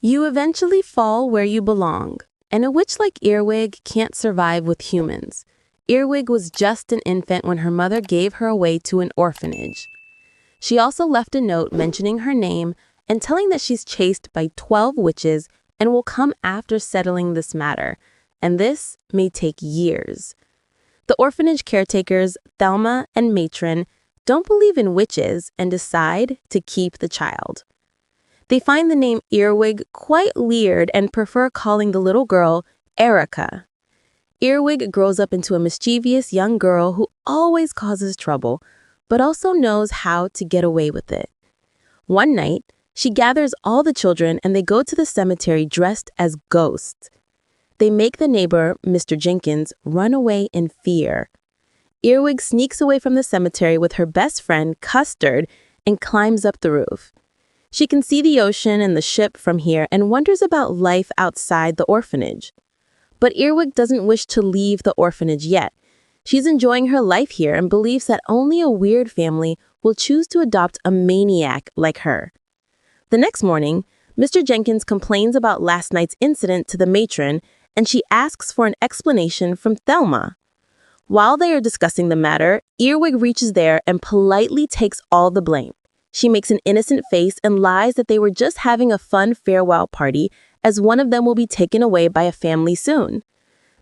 You eventually fall where you belong, and a witch like Earwig can't survive with humans. Earwig was just an infant when her mother gave her away to an orphanage. She also left a note mentioning her name and telling that she's chased by 12 witches and will come after settling this matter, and this may take years. The orphanage caretakers, Thelma and Matron, don't believe in witches and decide to keep the child. They find the name Earwig quite weird and prefer calling the little girl Erica. Earwig grows up into a mischievous young girl who always causes trouble, but also knows how to get away with it. One night, she gathers all the children and they go to the cemetery dressed as ghosts. They make the neighbor, Mr. Jenkins, run away in fear. Earwig sneaks away from the cemetery with her best friend, Custard, and climbs up the roof. She can see the ocean and the ship from here and wonders about life outside the orphanage. But Earwig doesn't wish to leave the orphanage yet. She's enjoying her life here and believes that only a weird family will choose to adopt a maniac like her. The next morning, Mr. Jenkins complains about last night's incident to the matron, and she asks for an explanation from Thelma. While they are discussing the matter, Earwig reaches there and politely takes all the blame. She makes an innocent face and lies that they were just having a fun farewell party, as one of them will be taken away by a family soon.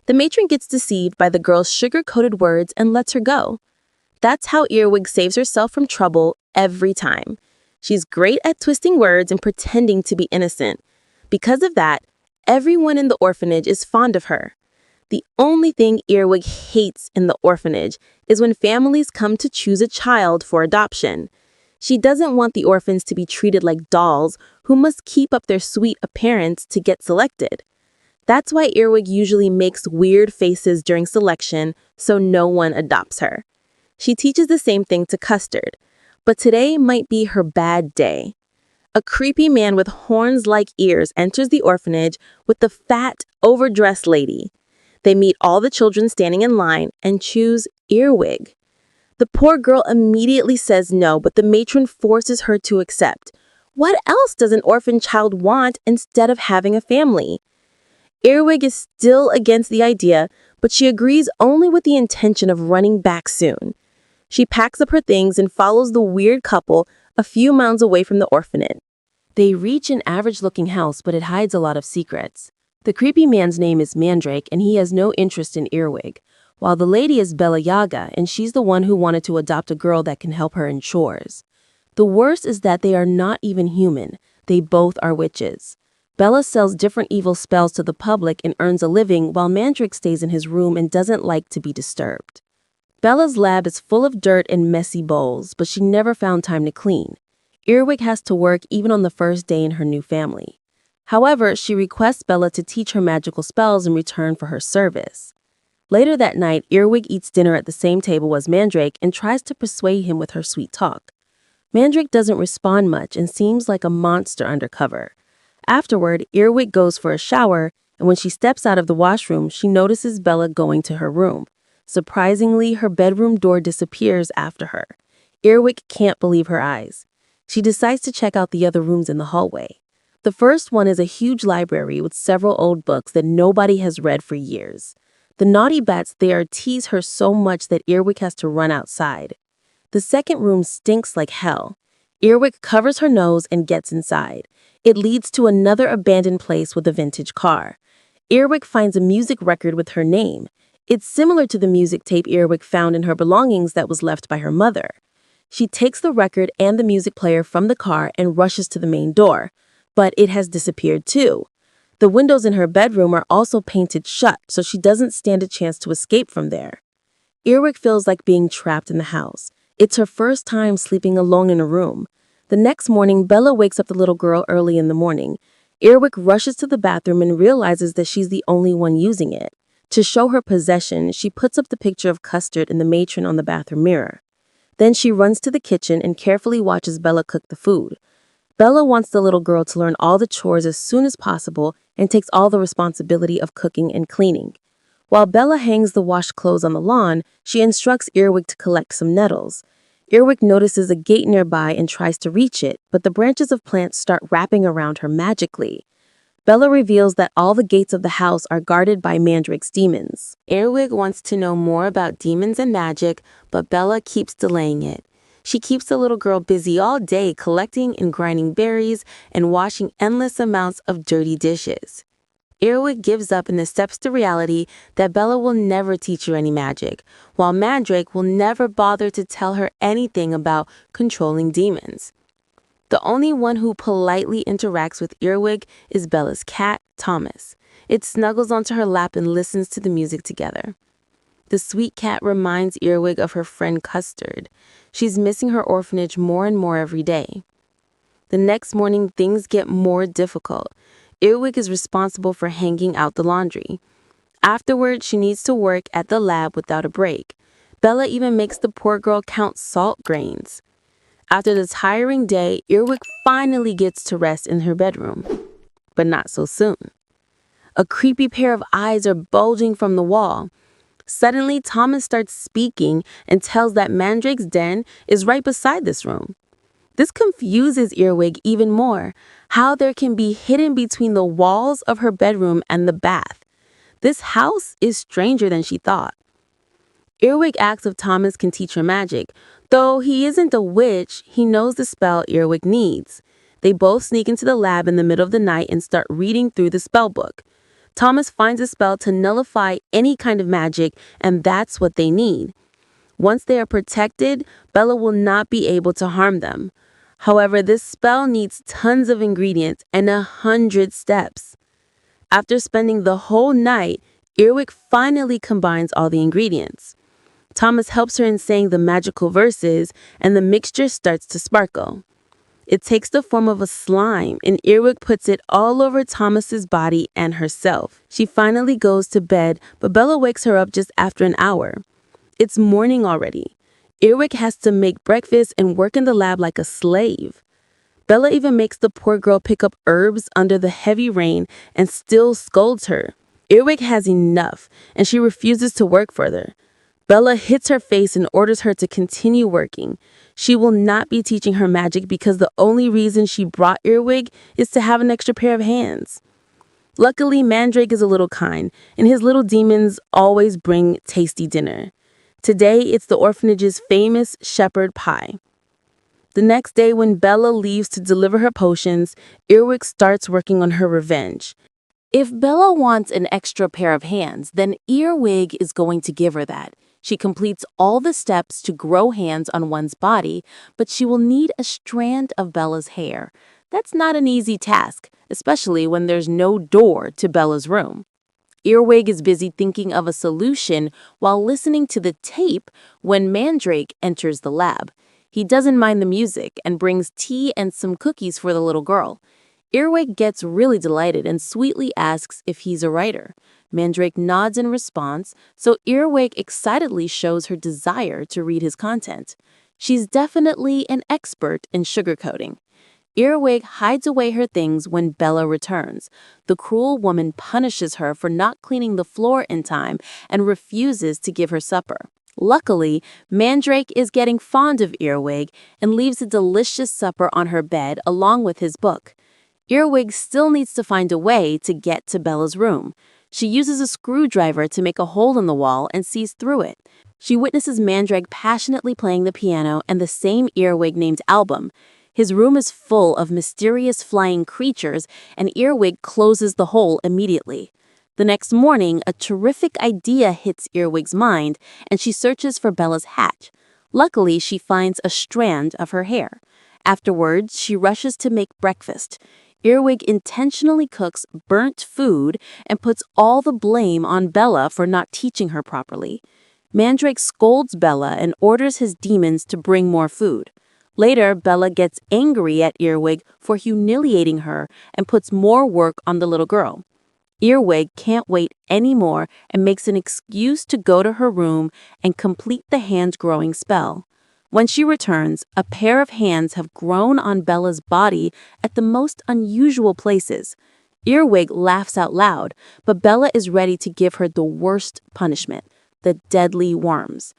The matron gets deceived by the girl's sugar-coated words and lets her go. That's how Earwig saves herself from trouble every time. She's great at twisting words and pretending to be innocent. Because of that, everyone in the orphanage is fond of her. The only thing Earwig hates in the orphanage is when families come to choose a child for adoption. She doesn't want the orphans to be treated like dolls who must keep up their sweet appearance to get selected. That's why Earwig usually makes weird faces during selection so no one adopts her. She teaches the same thing to Custard, but today might be her bad day. A creepy man with horns-like ears enters the orphanage with the fat, overdressed lady. They meet all the children standing in line and choose Earwig. The poor girl immediately says no, but the matron forces her to accept. What else does an orphan child want instead of having a family? Earwig is still against the idea, but she agrees only with the intention of running back soon. She packs up her things and follows the weird couple a few miles away from the orphanage. They reach an average-looking house, but it hides a lot of secrets. The creepy man's name is Mandrake, and he has no interest in Earwig, while the lady is Bella Yaga, and she's the one who wanted to adopt a girl that can help her in chores. The worst is that they are not even human. They both are witches. Bella sells different evil spells to the public and earns a living, while Mandrake stays in his room and doesn't like to be disturbed. Bella's lab is full of dirt and messy bowls, but she never found time to clean. Earwig has to work even on the first day in her new family. However, she requests Bella to teach her magical spells in return for her service. Later that night, Earwig eats dinner at the same table as Mandrake and tries to persuade him with her sweet talk. Mandrake doesn't respond much and seems like a monster undercover. Afterward, Earwig goes for a shower, and when she steps out of the washroom, she notices Bella going to her room. Surprisingly, her bedroom door disappears after her. Earwig can't believe her eyes. She decides to check out the other rooms in the hallway. The first one is a huge library with several old books that nobody has read for years. The naughty bats there tease her so much that Earwig has to run outside. The second room stinks like hell. Earwig covers her nose and gets inside. It leads to another abandoned place with a vintage car. Earwig finds a music record with her name. It's similar to the music tape Earwig found in her belongings that was left by her mother. She takes the record and the music player from the car and rushes to the main door, but it has disappeared too. The windows in her bedroom are also painted shut, so she doesn't stand a chance to escape from there. Earwig feels like being trapped in the house. It's her first time sleeping alone in a room. The next morning, Bella wakes up the little girl early in the morning. Earwig rushes to the bathroom and realizes that she's the only one using it. To show her possession, she puts up the picture of Custard and the matron on the bathroom mirror. Then she runs to the kitchen and carefully watches Bella cook the food. Bella wants the little girl to learn all the chores as soon as possible and takes all the responsibility of cooking and cleaning. While Bella hangs the washed clothes on the lawn, she instructs Earwig to collect some nettles. Earwig notices a gate nearby and tries to reach it, but the branches of plants start wrapping around her magically. Bella reveals that all the gates of the house are guarded by Mandrake's demons. Earwig wants to know more about demons and magic, but Bella keeps delaying it. She keeps the little girl busy all day collecting and grinding berries and washing endless amounts of dirty dishes. Earwig gives up and accepts the reality that Bella will never teach her any magic, while Mandrake will never bother to tell her anything about controlling demons. The only one who politely interacts with Earwig is Bella's cat, Thomas. It snuggles onto her lap and listens to the music together. The sweet cat reminds Earwig of her friend Custard. She's missing her orphanage more and more every day. The next morning, things get more difficult. Earwig is responsible for hanging out the laundry. Afterward, she needs to work at the lab without a break. Bella even makes the poor girl count salt grains. After the tiring day, Earwig finally gets to rest in her bedroom. But not so soon. A creepy pair of eyes are bulging from the wall. Suddenly, Thomas starts speaking and tells that Mandrake's den is right beside this room. This confuses Earwig even more, how there can be hidden between the walls of her bedroom and the bath. This house is stranger than she thought. Earwig asks if Thomas can teach her magic. Though he isn't a witch, he knows the spell Earwig needs. They both sneak into the lab in the middle of the night and start reading through the spell book. Thomas finds a spell to nullify any kind of magic, and that's what they need. Once they are protected, Bella will not be able to harm them. However, this spell needs tons of ingredients and 100 steps. After spending the whole night, Earwig finally combines all the ingredients. Thomas helps her in saying the magical verses, and the mixture starts to sparkle. It takes the form of a slime, and Earwig puts it all over Thomas's body and herself. She finally goes to bed, but Bella wakes her up just after an hour. It's morning already. Earwig has to make breakfast and work in the lab like a slave. Bella even makes the poor girl pick up herbs under the heavy rain and still scolds her. Earwig has enough, and she refuses to work further. Bella hits her face and orders her to continue working. She will not be teaching her magic because the only reason she brought Earwig is to have an extra pair of hands. Luckily, Mandrake is a little kind, and his little demons always bring tasty dinner. Today, it's the orphanage's famous shepherd pie. The next day, when Bella leaves to deliver her potions, Earwig starts working on her revenge. If Bella wants an extra pair of hands, then Earwig is going to give her that. She completes all the steps to grow hands on one's body, but she will need a strand of Bella's hair. That's not an easy task, especially when there's no door to Bella's room. Earwig is busy thinking of a solution while listening to the tape when Mandrake enters the lab. He doesn't mind the music and brings tea and some cookies for the little girl. Earwig gets really delighted and sweetly asks if he's a writer. Mandrake nods in response, so Earwig excitedly shows her desire to read his content. She's definitely an expert in sugarcoating. Earwig hides away her things when Bella returns. The cruel woman punishes her for not cleaning the floor in time and refuses to give her supper. Luckily, Mandrake is getting fond of Earwig and leaves a delicious supper on her bed along with his book. Earwig still needs to find a way to get to Bella's room. She uses a screwdriver to make a hole in the wall and sees through it. She witnesses Mandrake passionately playing the piano and the same Earwig named Album. His room is full of mysterious flying creatures, and Earwig closes the hole immediately. The next morning, a terrific idea hits Earwig's mind, and she searches for Bella's hat. Luckily, she finds a strand of her hair. Afterwards, she rushes to make breakfast. Earwig intentionally cooks burnt food and puts all the blame on Bella for not teaching her properly. Mandrake scolds Bella and orders his demons to bring more food. Later, Bella gets angry at Earwig for humiliating her and puts more work on the little girl. Earwig can't wait anymore and makes an excuse to go to her room and complete the hand-growing spell. When she returns, a pair of hands have grown on Bella's body at the most unusual places. Earwig laughs out loud, but Bella is ready to give her the worst punishment, the deadly worms.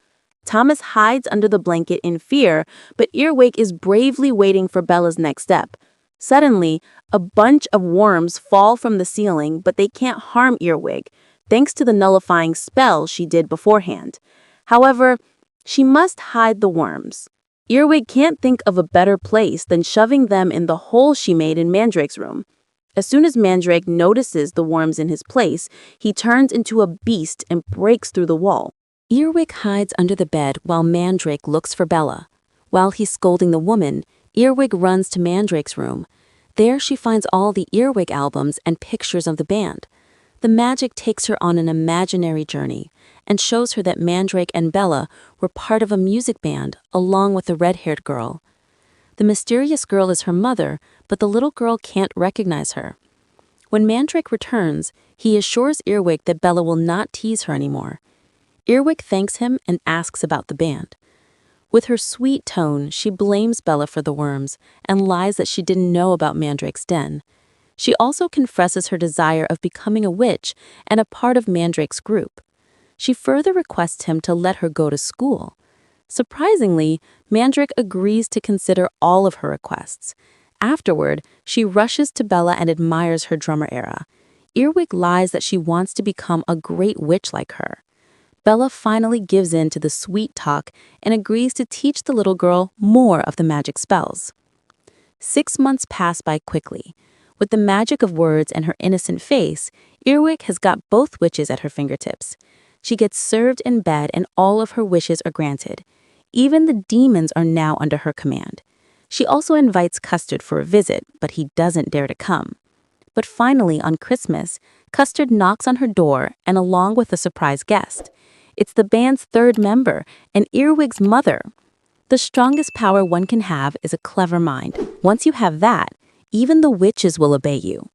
Thomas hides under the blanket in fear, but Earwig is bravely waiting for Bella's next step. Suddenly, a bunch of worms fall from the ceiling, but they can't harm Earwig, thanks to the nullifying spell she did beforehand. However, she must hide the worms. Earwig can't think of a better place than shoving them in the hole she made in Mandrake's room. As soon as Mandrake notices the worms in his place, he turns into a beast and breaks through the wall. Earwig hides under the bed while Mandrake looks for Bella. While he's scolding the woman, Earwig runs to Mandrake's room. There she finds all the Earwig albums and pictures of the band. The magic takes her on an imaginary journey and shows her that Mandrake and Bella were part of a music band along with the red-haired girl. The mysterious girl is her mother, but the little girl can't recognize her. When Mandrake returns, he assures Earwig that Bella will not tease her anymore. Earwig thanks him and asks about the band. With her sweet tone, she blames Bella for the worms and lies that she didn't know about Mandrake's den. She also confesses her desire of becoming a witch and a part of Mandrake's group. She further requests him to let her go to school. Surprisingly, Mandrake agrees to consider all of her requests. Afterward, she rushes to Bella and admires her drummer era. Earwig lies that she wants to become a great witch like her. Bella finally gives in to the sweet talk and agrees to teach the little girl more of the magic spells. 6 months pass by quickly. With the magic of words and her innocent face, Earwig has got both witches at her fingertips. She gets served in bed and all of her wishes are granted. Even the demons are now under her command. She also invites Custard for a visit, but he doesn't dare to come. But finally, on Christmas, Custard knocks on her door and along with a surprise guest. It's the band's third member and Earwig's mother. The strongest power one can have is a clever mind. Once you have that, even the witches will obey you.